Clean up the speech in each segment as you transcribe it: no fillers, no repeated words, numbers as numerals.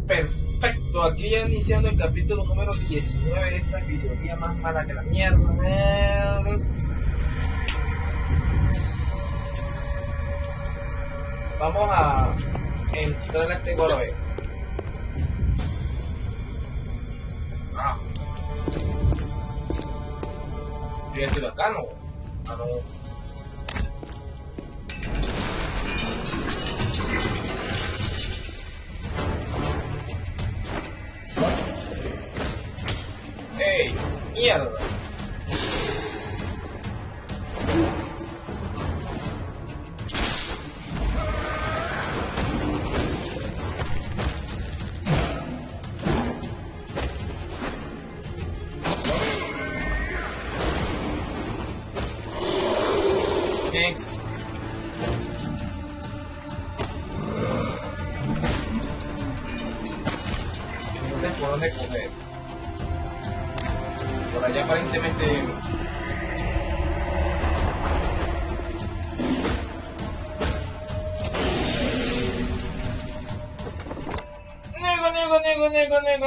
Perfecto, aquí ya iniciando el capítulo número 19 de esta videología más mala que la mierda, man. Vamos a entrar a este golpe. Yo ya estoy acá, ¿no? Ah, no. ¡Ey! ¡Mierda! Thanks. ¿Por dónde coger? Por allá aparentemente...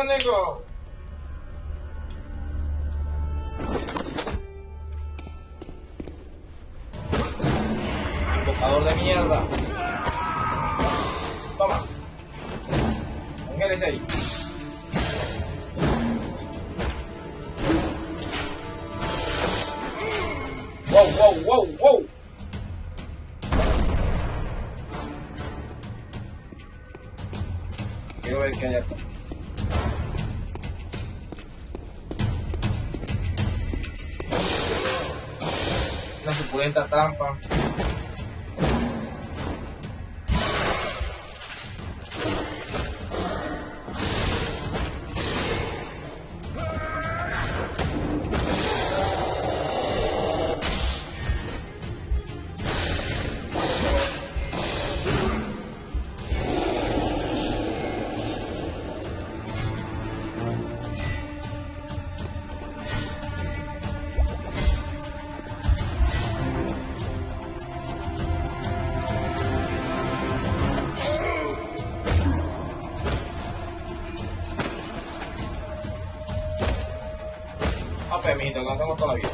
¡Nego! Invocador de mierda. Toma. Póngale ahí. Wow. Quiero ver qué hay acá. Una suculenta trampa. Mijito, que hacemos toda la vida.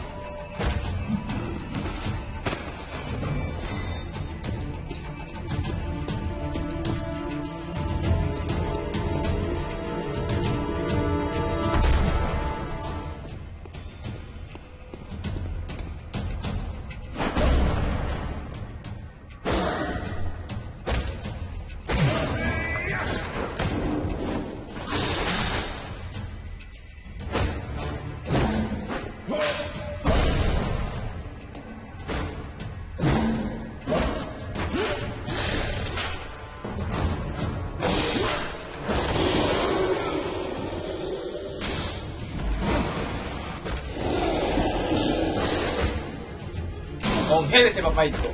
Congélese, papaito.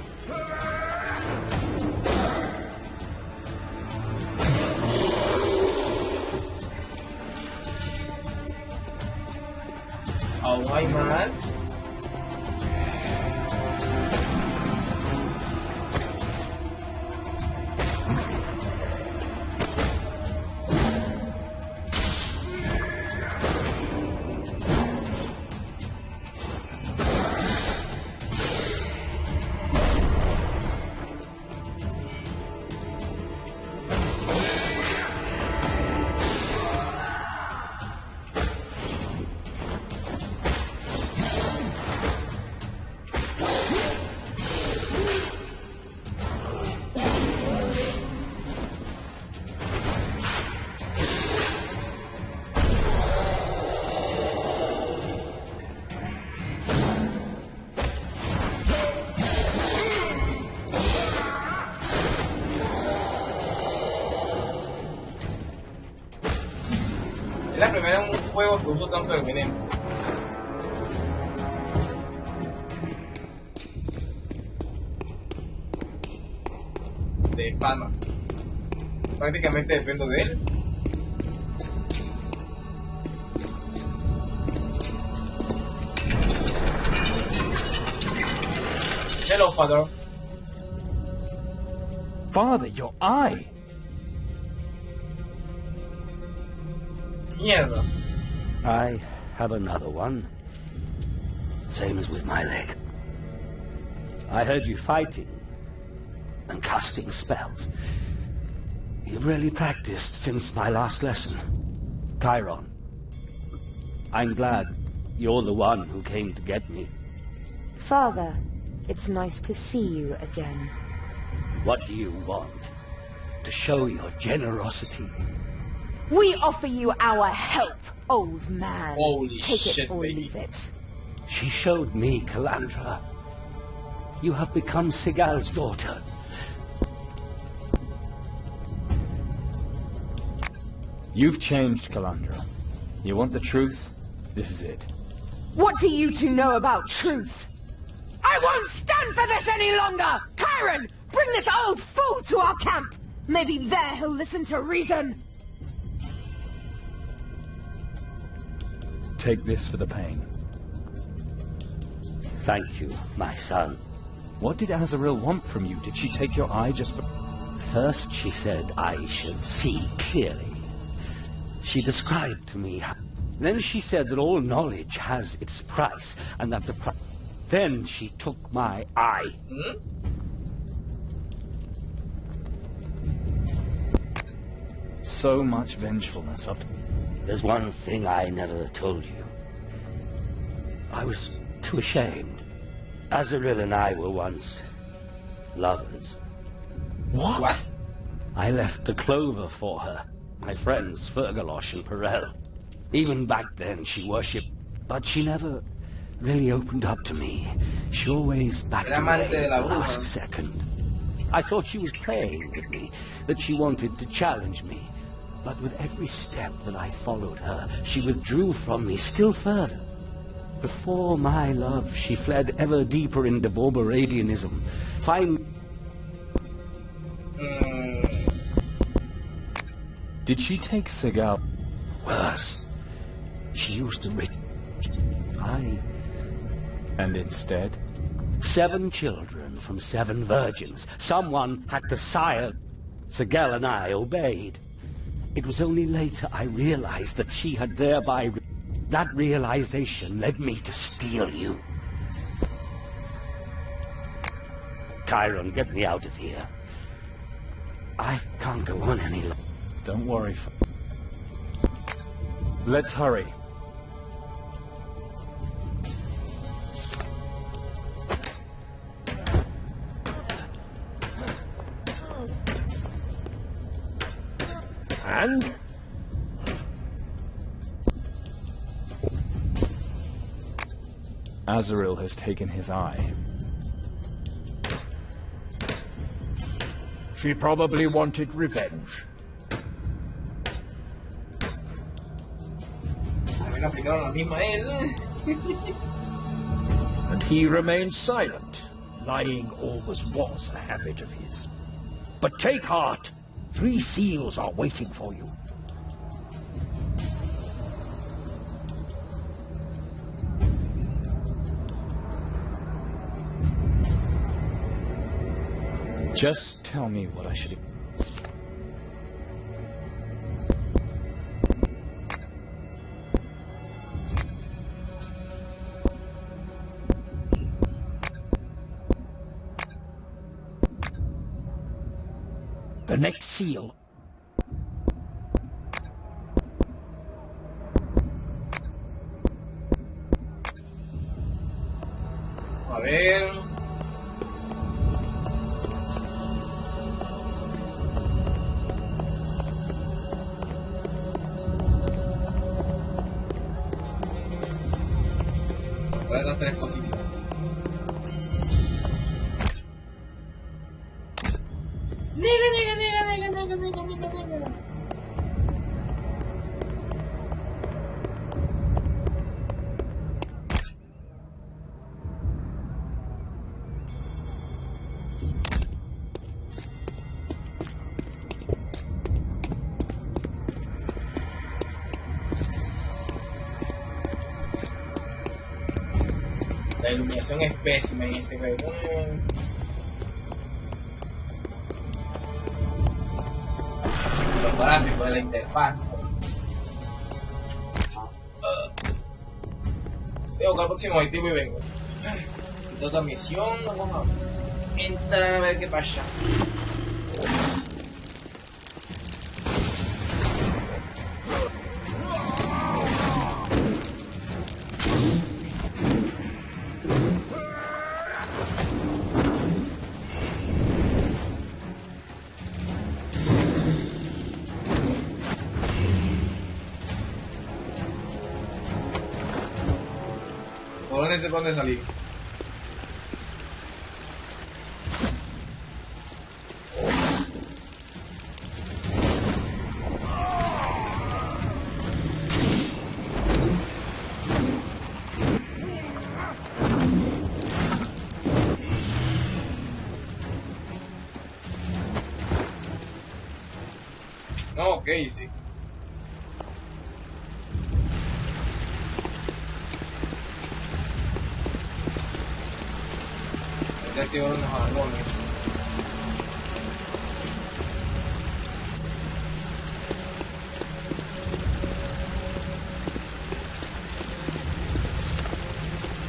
¿Aún hay más? Es la primera en un juego que uso tanto el veneno. De pana. Prácticamente dependo de él. Hello, father. Father, your eye. Mierda. I have another one. Same as with my leg. I heard you fighting and casting spells. You've really practiced since my last lesson. Chiron, I'm glad you're the one who came to get me. Father, it's nice to see you again. What do you want? To show your generosity? We offer you our help, old man. Holy Take shit, it or baby. leave it. She showed me Calandra. You have become Sigal's daughter. You've changed, Calandra. You want the truth? This is it. What do you two know about truth? I won't stand for this any longer! Chiron, bring this old fool to our camp! Maybe there he'll listen to reason. Take this for the pain. Thank you, my son. What did Azrael want from you? Did she take your eye just for... First she said I should see clearly. She described to me how... Then she said that all knowledge has its price, and that the price... Then she took my eye. So much vengefulness up to... There's one thing I never told you. I was too ashamed. Azrael and I were once lovers. What? I left the clover for her. My friends Fergalosh and Perel. Even back then she worshipped, but she never really opened up to me. She always backed Era away amante de at la the bruja. last second. I thought she was playing with me, that she wanted to challenge me. But with every step that I followed her, she withdrew from me still further. Before my love, she fled ever deeper into Borboradianism. Did she take Sigal? Worse. She used to And instead? 7 children from 7 virgins. Someone had to sire. Sigal and I obeyed. It was only later I realized that she had thereby... That realization led me to steal you. Chiron, get me out of here. I can't go on any longer. Don't worry. Let's hurry. And? Azrael has taken his eye. She probably wanted revenge. A mí me aplicaron la misma a él. And he remained silent. Lying always was a habit of his. But take heart. 3 seals are waiting for you. Just tell me what I should... The next seal. A ver. Voy a dar 3 cositas. Nigga. La iluminación es pésima en este juego. Los gráficos de la interfaz. Veo que al próximo objetivo y vengo. Y otra misión, vamos a entrar a ver qué pasa. ¿Por dónde te pones salir? No, ok, sí. Ya activaron los árboles.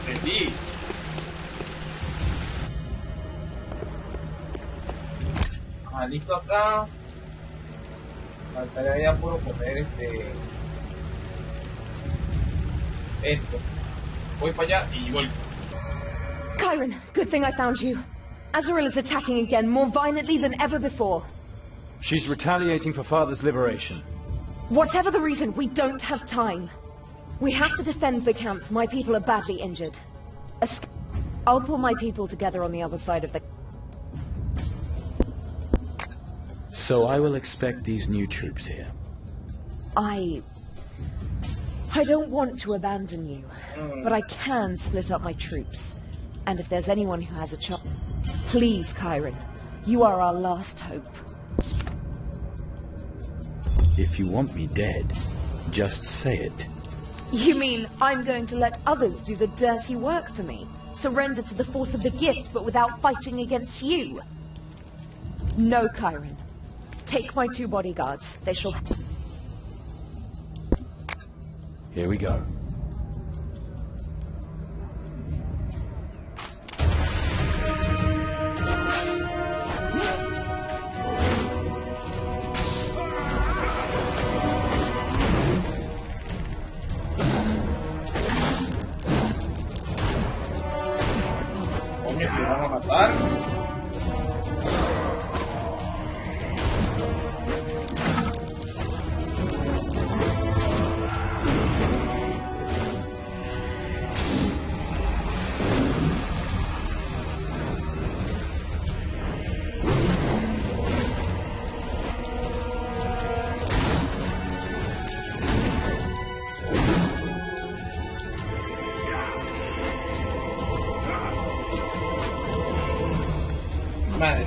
Prendí. Listo acá. Faltaría ya puro coger esto. Voy para allá y vuelvo. Chiron, good thing I found you. Azrael is attacking again, more violently than ever before. She's retaliating for Father's liberation. Whatever the reason, we don't have time. We have to defend the camp. My people are badly injured. I'll pull my people together on the other side of the... So I will expect these new troops here. I don't want to abandon you, but I can split up my troops. And if there's anyone who has a chance, please, Chiron, you are our last hope. If you want me dead, just say it. You mean I'm going to let others do the dirty work for me? Surrender to the force of the gift, but without fighting against you? No, Chiron. Take my 2 bodyguards. They shall... Here we go. Coño, te van a matar. Madre.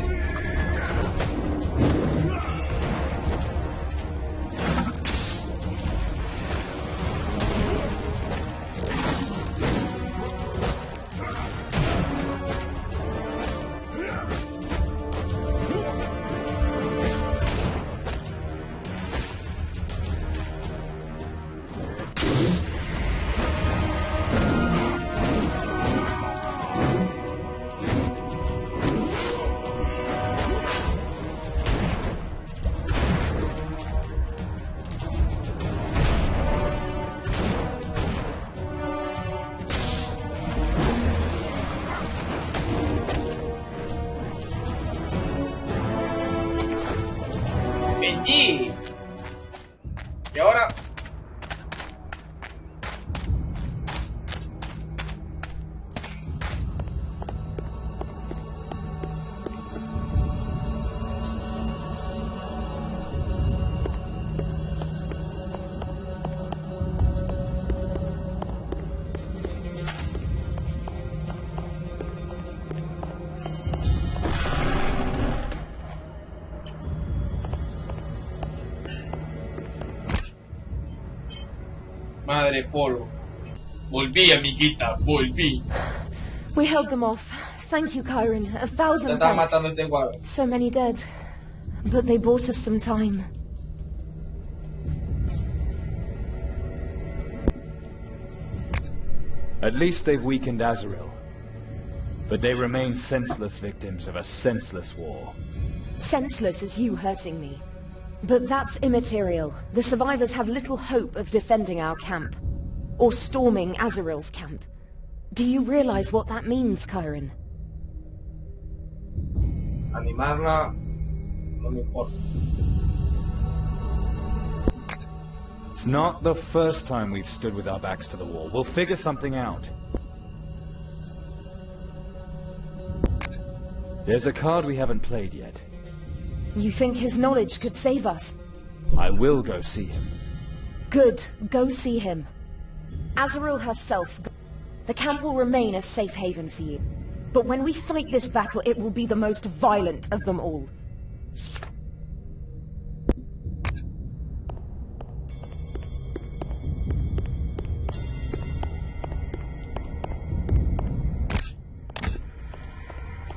Benji. Y ahora... Madre Polo. Volví, amiguita, volví. We held them off. Thank you, Chiron. 1,000 Te estaba thanks. matando este guave. So many dead. But they bought us some time. At least they've weakened Azrael. But they remain senseless victims of a senseless war. Senseless as you hurting me. But that's immaterial. The survivors have little hope of defending our camp. Or storming Azrael's camp. Do you realize what that means, Chiron? Animarla no me importa. It's not the first time we've stood with our backs to the wall. We'll figure something out. There's a card we haven't played yet. You think his knowledge could save us? I will go see him. Good. Go see him. Azrael herself. The camp will remain a safe haven for you. But when we fight this battle, it will be the most violent of them all.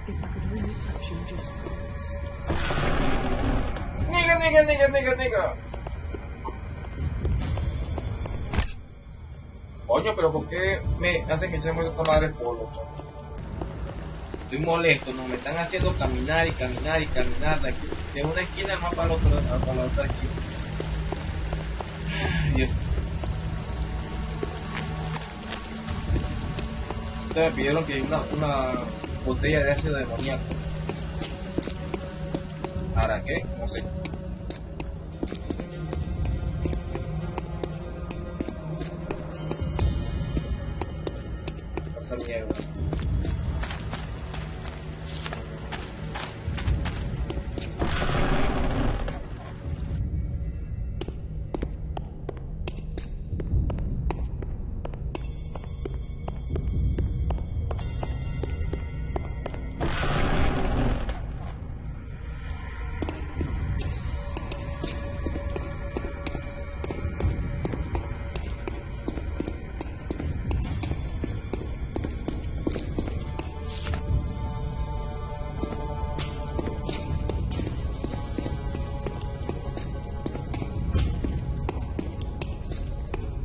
If I could only touch you just once. Nigga. Coño, pero ¿por qué me hacen echarme esta madre polvo? Estoy molesto, no me están haciendo caminar y caminar de aquí, de una esquina más para la otra esquina. Dios. Ustedes me pidieron que una botella de ácido demoníaco. ¿Para qué? No sé. Pasa mierda.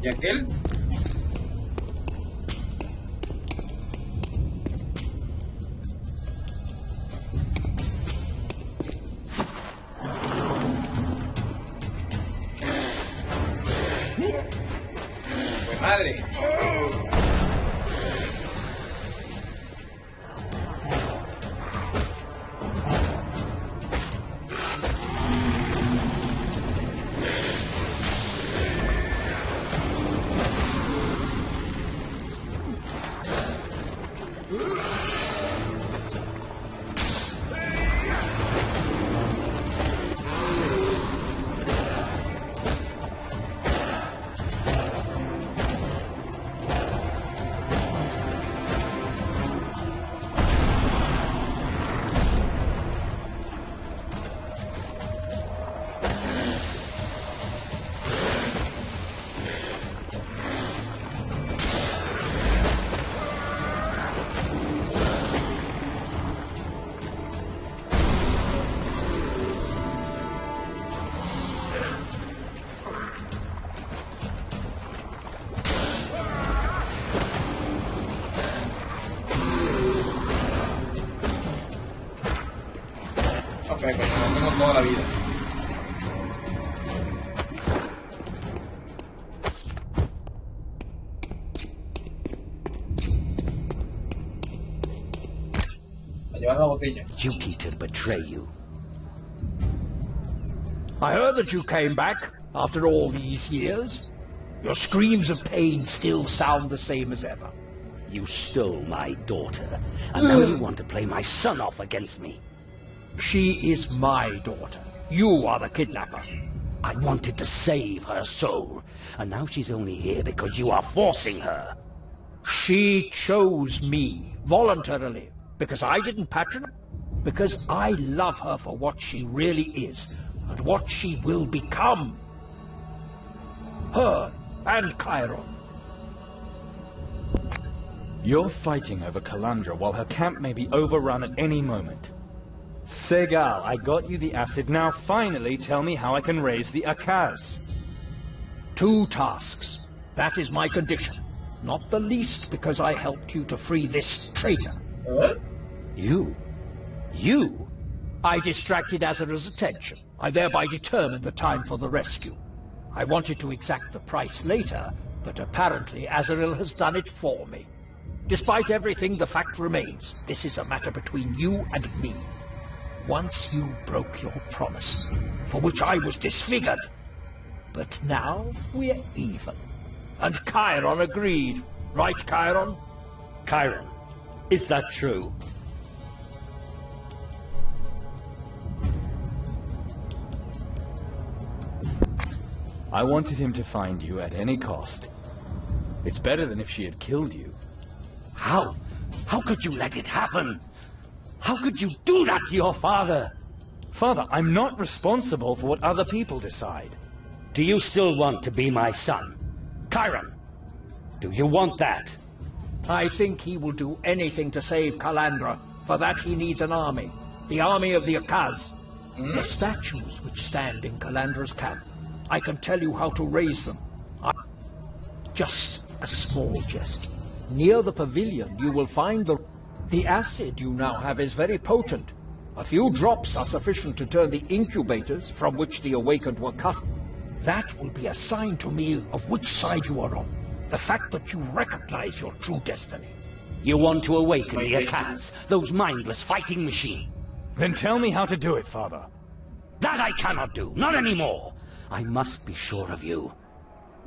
¿Y aquel? ¡Pues madre! Ok, coño, no tengo toda la vida. A llevar la botella. Duty to betray you. I heard that you came back after all these years. Your screams of pain still sound the same as ever. You stole my daughter, and now you want to play my son off against me. She is my daughter. You are the kidnapper. I wanted to save her soul, and now she's only here because you are forcing her. She chose me voluntarily because I didn't patronize her, because I love her for what she really is and what she will become. Her and Chiron. You're fighting over Calandra while her camp may be overrun at any moment. Segal, I got you the acid. Now finally tell me how I can raise the Akaz. 2 tasks. That is my condition. not the least because I helped you to free this traitor. You? I distracted Azrael's attention. I thereby determined the time for the rescue. I wanted to exact the price later, but apparently Azrael has done it for me. Despite everything, the fact remains. This is a matter between you and me. Once you broke your promise, for which I was disfigured. But now we're even. And Chiron agreed. Right, Chiron? Chiron, is that true? I wanted him to find you at any cost. It's better than if she had killed you. How? How could you let it happen? How could you do that to your father? Father, I'm not responsible for what other people decide. Do you still want to be my son? Chiron, do you want that? I think he will do anything to save Calandra. For that he needs an army. The army of the Akaz. The statues which stand in Calandra's camp. I can tell you how to raise them. Just a small jest. Near the pavilion you will find the acid you now have is very potent. A few drops are sufficient to turn the incubators from which the awakened were cut. That will be a sign to me of which side you are on. The fact that you recognize your true destiny. You want to awaken the Akaz, those mindless fighting machines. Then tell me how to do it, Father. That I cannot do, not anymore. I must be sure of you.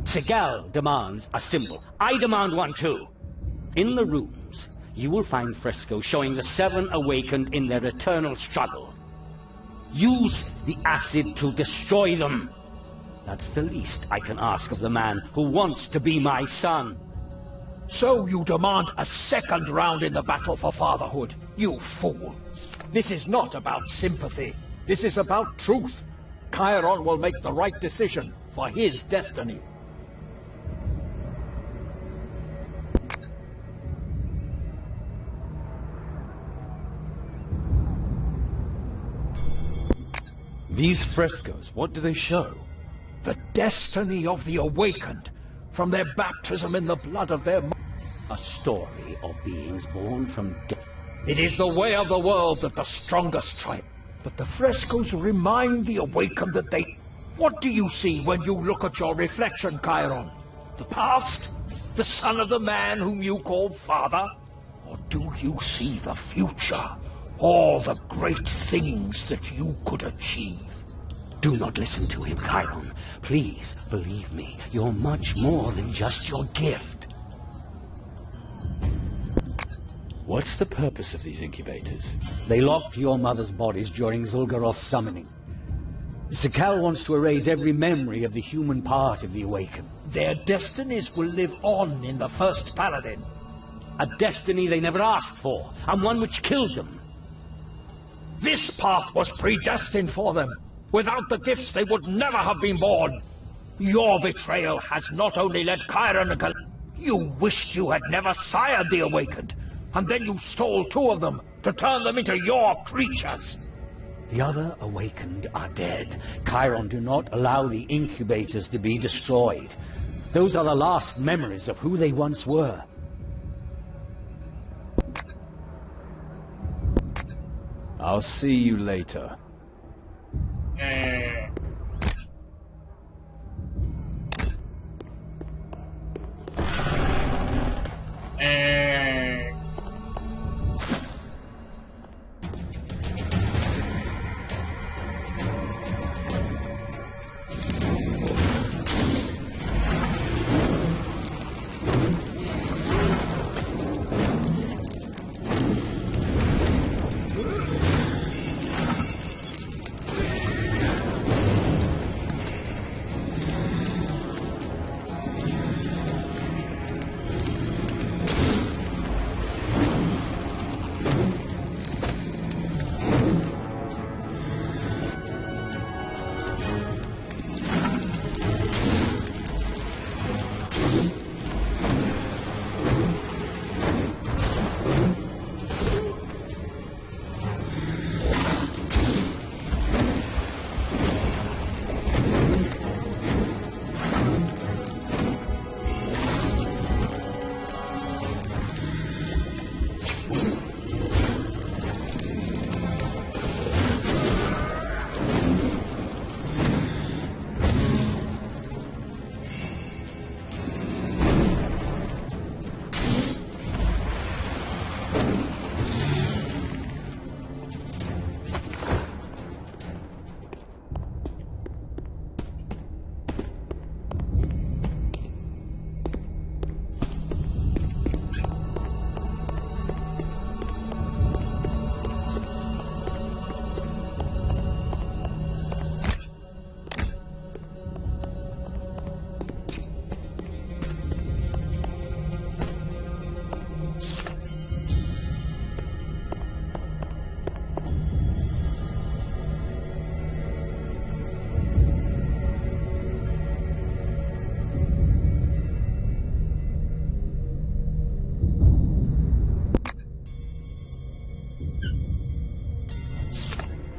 Segal demands a symbol. I demand one too. In the rooms, you will find frescoes showing the 7 awakened in their eternal struggle. Use the acid to destroy them. That's the least I can ask of the man who wants to be my son. So you demand a second round in the battle for fatherhood, you fool. This is not about sympathy. This is about truth. Chiron will make the right decision for his destiny. These frescoes, what do they show? The destiny of the awakened, from their baptism in the blood of their A story of beings born from death. It is the way of the world that the strongest triumph. But the frescoes remind the awakened that they... What do you see when you look at your reflection, Chiron? The past? The son of the man whom you call father? Or do you see the future? All the great things that you could achieve? Do not listen to him, Chiron. Please, believe me, you're much more than just your gift. What's the purpose of these incubators? They locked your mother's bodies during Zul'Garoth's summoning. Segal wants to erase every memory of the human part of the Awakened. Their destinies will live on in the first Paladin. A destiny they never asked for, and one which killed them. This path was predestined for them. Without the gifts, they would never have been born. Your betrayal has not only led Chiron and you wished you had never sired the Awakened, and then you stole 2 of them to turn them into your creatures. The other Awakened are dead. Chiron do not allow the incubators to be destroyed. Those are the last memories of who they once were. I'll see you later.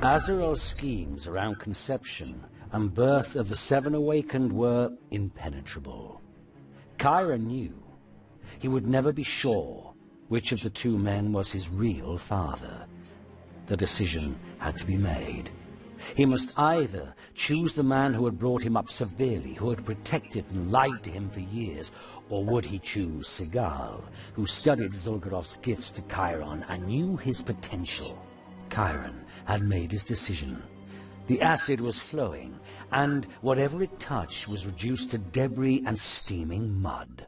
Azeroth's schemes around conception and birth of the Seven Awakened were impenetrable. Chiron knew he would never be sure which of the two men was his real father. The decision had to be made. He must either choose the man who had brought him up severely, who had protected and lied to him for years, or would he choose Segal, who studied Zul'Gorov's gifts to Chiron and knew his potential? Chiron had made his decision. The acid was flowing, and whatever it touched was reduced to debris and steaming mud.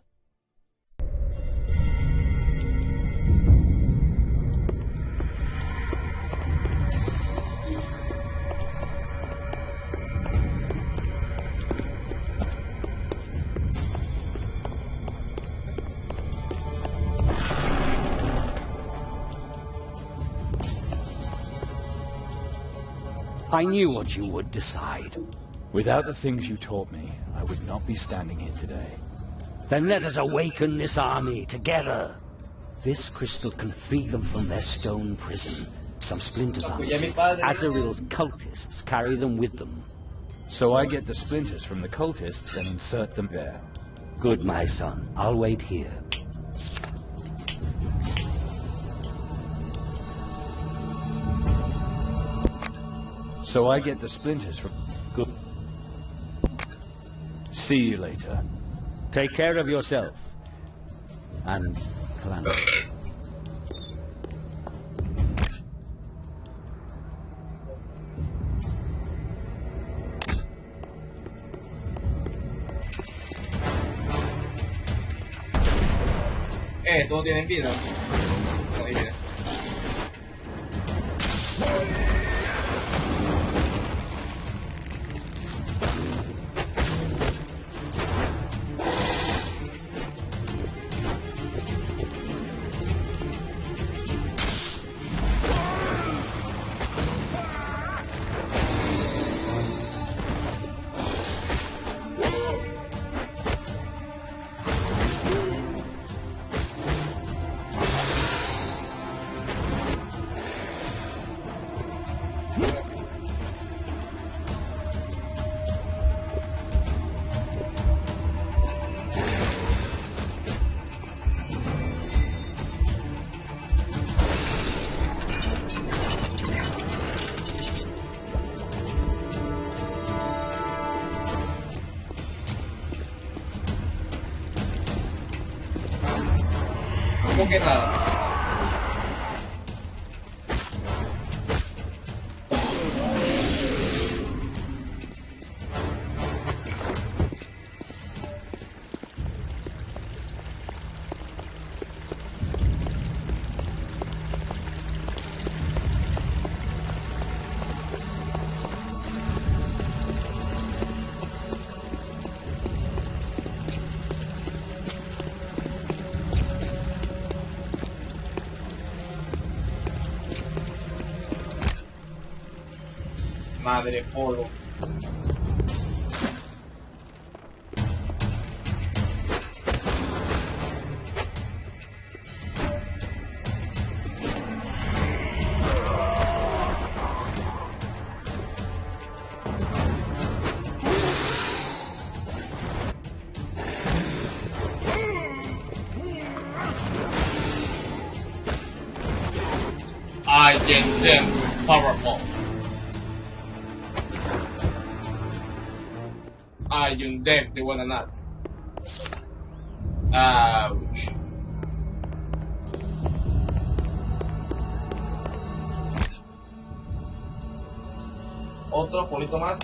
I knew what you would decide. Without the things you taught me, I would not be standing here today. Then let us awaken this army together. This crystal can free them from their stone prison. Some splinters are missing. Azrael's cultists carry them with them. So I get the splinters from the cultists and insert them there. Good, my son. I'll wait here. So I get the splinters from... Good. See you later. Take care of yourself. And Calandra. Todos tienen vida. No hay vida. Que nada. Madre polo. I am them powerful. I am them, they wanna not. Ouch. Otro polito más.